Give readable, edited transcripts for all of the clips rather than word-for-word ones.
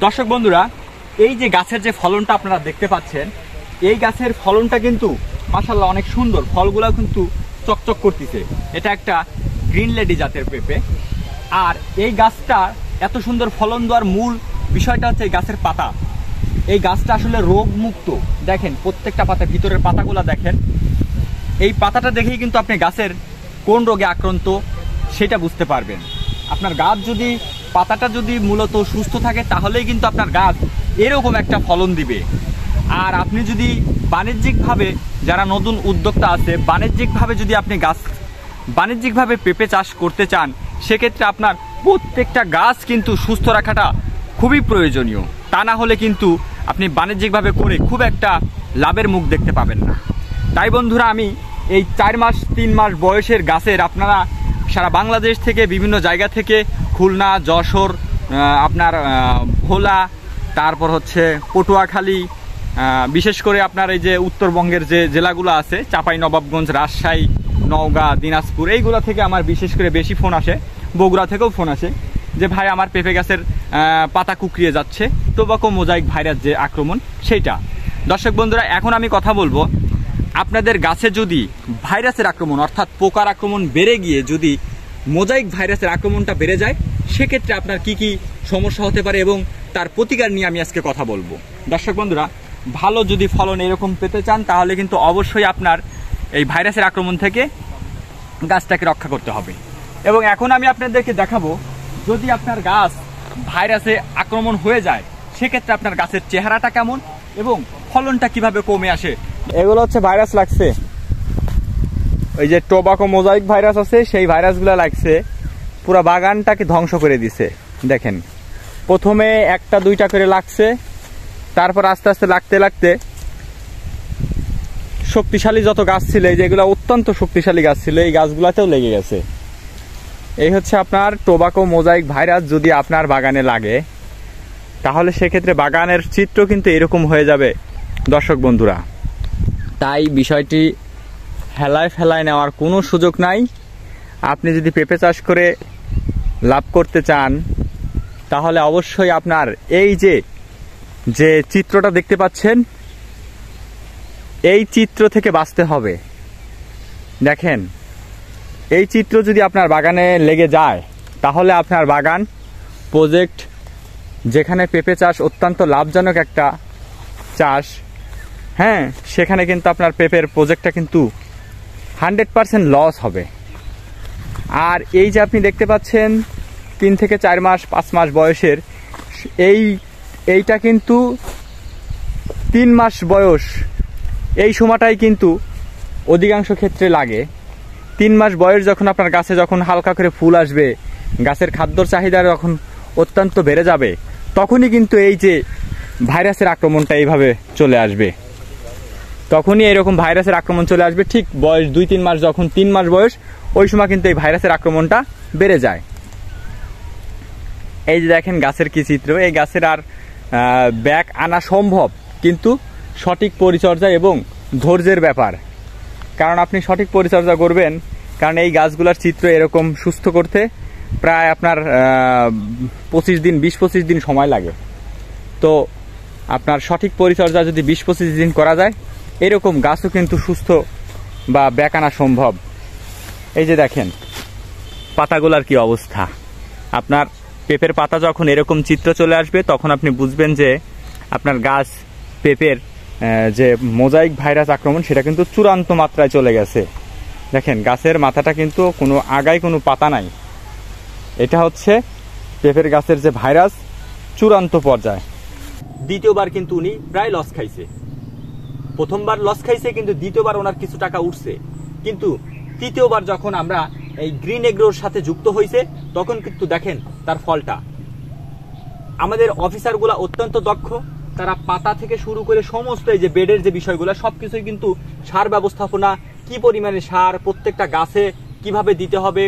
দর্শক বন্ধুরা, এই যে গাছের যে ফলনটা আপনারা দেখতে পাচ্ছেন, এই গাছের ফলনটা কিন্তু মাশাআল্লাহ অনেক সুন্দর। ফলগুলো কিন্তু চকচক করতেছে। এটা একটা গ্রিন লেডি জাতের পেঁপে। আর এই গাছটা এত সুন্দর ফলন দেওয়ার মূল বিষয়টা হচ্ছে এই গাছের পাতা। এই গাছটা আসলে রোগ মুক্ত। দেখেন প্রত্যেকটা পাতা, ভিতরের পাতাগুলো দেখেন। এই পাতাটা দেখেই কিন্তু আপনি গাছের কোন রোগে আক্রান্ত সেটা বুঝতে পারবেন। আপনার গাছ যদি, পাতাটা যদি মূলত সুস্থ থাকে তাহলেই কিন্তু আপনার গাছ এরকম একটা ফলন দিবে। আর আপনি যদি বাণিজ্যিকভাবে, যারা নতুন উদ্যোক্তা আছে, বাণিজ্যিকভাবে যদি আপনি বাণিজ্যিকভাবে পেঁপে চাষ করতে চান, সেক্ষেত্রে আপনার প্রত্যেকটা গাছ কিন্তু সুস্থ রাখাটা খুবই প্রয়োজনীয়। তা না হলে কিন্তু আপনি বাণিজ্যিকভাবে করে খুব একটা লাভের মুখ দেখতে পাবেন না। তাই বন্ধুরা, আমি এই 4 মাস 3 মাস বয়সের গাছের, আপনারা সারা বাংলাদেশ থেকে, বিভিন্ন জায়গা থেকে, খুলনা, যশোর, আপনার ভোলা, তারপর হচ্ছে পটুয়াখালী, বিশেষ করে আপনার এই যে উত্তরবঙ্গের যে জেলাগুলো আছে, চাঁপাইনবাবগঞ্জ, রাজশাহী, নওগাঁ, দিনাজপুর, এইগুলো থেকে আমার বিশেষ করে বেশি ফোন আসে। বগুড়া থেকেও ফোন আসে যে ভাই আমার পেঁপে গাছের পাতা কুকড়িয়ে যাচ্ছে, টোবাকো মোজাইক ভাইরাস যে আক্রমণ সেইটা। দর্শক বন্ধুরা, এখন আমি কথা বলবো, আপনাদের গাছে যদি ভাইরাসের আক্রমণ অর্থাৎ পোকার আক্রমণ বেড়ে গিয়ে যদি মোজাইক ভাইরাসের আক্রমণটা বেড়ে যায়, সেক্ষেত্রে আপনার কি কি সমস্যা হতে পারে এবং তার প্রতিকার নিয়ে আমি আজকে কথা বলবো। দর্শক বন্ধুরা, ভালো যদি ফলন এরকম পেতে চান তাহলে কিন্তু অবশ্যই আপনার এই ভাইরাসের আক্রমণ থেকে গাছটাকে রক্ষা করতে হবে। এবং এখন আমি আপনাদেরকে দেখাবো, যদি আপনার গাছ ভাইরাসে আক্রমণ হয়ে যায় সেক্ষেত্রে আপনার গাছের চেহারাটা কেমন এবং ফলনটা কিভাবে কমে আসে। এগুলো হচ্ছে ভাইরাস লাগছে, ওই যে টোবাকো মোজাইক ভাইরাস আছে, সেই ভাইরাসগুলো লাগছে, পুরো বাগানটাকে ধ্বংস করে দিছে। দেখেন, প্রথমে 1টা 2টা করে লাগছে, তারপর আস্তে আস্তে লাগতে লাগতে শক্তিশালী যত গাছ ছিল, এই যেগুলো অত্যন্ত শক্তিশালী গাছ ছিল, এই গাছগুলোতেও লেগে গেছে। এই হচ্ছে আপনার টোবাকো মোজাইক ভাইরাস। যদি আপনার বাগানে লাগে তাহলে সেক্ষেত্রে বাগানের চিত্র কিন্তু এরকম হয়ে যাবে দর্শক বন্ধুরা। তাই বিষয়টি হেলায় ফেলায় নেওয়ার কোনো সুযোগ নাই। আপনি যদি পেঁপে চাষ করে লাভ করতে চান তাহলে অবশ্যই আপনার এই যে চিত্রটা দেখতে পাচ্ছেন, এই চিত্র থেকে বাঁচতে হবে। দেখেন, এই চিত্র যদি আপনার বাগানে লেগে যায় তাহলে আপনার বাগান প্রজেক্ট, যেখানে পেঁপে চাষ অত্যন্ত লাভজনক একটা চাষ, হ্যাঁ, সেখানে কিন্তু আপনার পেঁপের প্রজেক্টটা কিন্তু 100% লস হবে। আর এই যে আপনি দেখতে পাচ্ছেন 3 থেকে 4 মাস 5 মাস বয়সের, এইটা কিন্তু 3 মাস বয়স, এই সময়টাই কিন্তু অধিকাংশ ক্ষেত্রে লাগে। 3 মাস বয়স যখন আপনার গাছে যখন হালকা করে ফুল আসবে, গাছের খাদ্যর চাহিদা যখন অত্যন্ত বেড়ে যাবে, তখনই কিন্তু এই যে ভাইরাসের আক্রমণটা এইভাবে চলে আসবে। তখনই এরকম ভাইরাসের আক্রমণ চলে আসবে। ঠিক বয়স 2-3 মাস, যখন 3 মাস বয়স, ওই সময় কিন্তু এই ভাইরাসের আক্রমণটা বেড়ে যায়। এই যে দেখেন গাছের কি চিত্র। এই গাছের আর ব্যাক আনা সম্ভব, কিন্তু সঠিক পরিচর্যা এবং ধৈর্যের ব্যাপার। কারণ আপনি সঠিক পরিচর্যা করবেন, কারণ এই গাছগুলোর চিত্র এরকম সুস্থ করতে প্রায় আপনার 25 দিন, 20-25 দিন সময় লাগে। তো আপনার সঠিক পরিচর্যা যদি 20-25 দিন করা যায়, এরকম গাছও কিন্তু সুস্থ বা ব্যাক আনা সম্ভব। এই যে দেখেন পাতাগুলার কি অবস্থা। আপনার পেঁপের পাতা যখন এরকম চিত্র চলে আসবে, তখন আপনি বুঝবেন যে আপনার গাছ পেঁপের যে মোজাইক ভাইরাস আক্রমণ, সেটা কিন্তু চূড়ান্ত মাত্রায় চলে গেছে। দেখেন গাছের মাথাটা কিন্তু কোনো আগায় কোনো পাতা নাই। এটা হচ্ছে পেঁপের গাছের যে ভাইরাস চূড়ান্ত পর্যায়ে। দ্বিতীয়বার কিন্তু উনি প্রায় লস খাইছে। প্রথমবার লস খাইছে, কিন্তু দ্বিতীয়বার ওনার কিছু টাকা উঠছে। কিন্তু তৃতীয়বার যখন আমরা এই গ্রিন এগ্রোর সাথে যুক্ত হয়েছে, তখন কিন্তু দেখেন তার ফলটা। আমাদের অফিসারগুলা অত্যন্ত দক্ষ, তারা পাতা থেকে শুরু করে সমস্ত এই যে বেডের যে বিষয়গুলো, সবকিছুই কিন্তু সার ব্যবস্থাপনা, কি পরিমাণে সার প্রত্যেকটা গাছে কিভাবে দিতে হবে,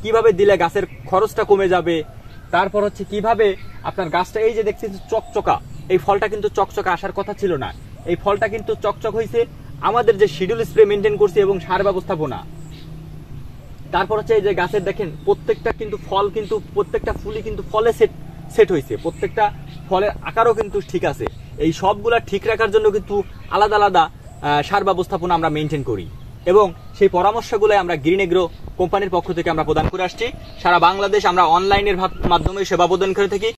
কিভাবে দিলে গাছের খরচটা কমে যাবে, তারপর হচ্ছে কিভাবে আপনার গাছটা, এই যে দেখছি চকচকা, এই ফলটা কিন্তু চকচকা আসার কথা ছিল না, এই ফলটা কিন্তু চকচক হয়েছে আমাদের যে শিডিউল স্প্রে মেনটেন করছি এবং সার ব্যবস্থাপনা। তারপর হচ্ছে এই যে গাছের দেখেন প্রত্যেকটা কিন্তু ফল, কিন্তু প্রত্যেকটা ফুলই কিন্তু ফলে সেট হয়েছে, প্রত্যেকটা ফলের আকারও কিন্তু ঠিক আছে। এই সবগুলা ঠিক রাখার জন্য কিন্তু আলাদা আলাদা সার ব্যবস্থাপনা আমরা মেনটেন করি এবং সেই পরামর্শগুলো আমরা গ্রিন এগ্রো কোম্পানির পক্ষ থেকে আমরা প্রদান করে আসছি। সারা বাংলাদেশ আমরা অনলাইনের মাধ্যমে সেবা প্রদান করে থাকি।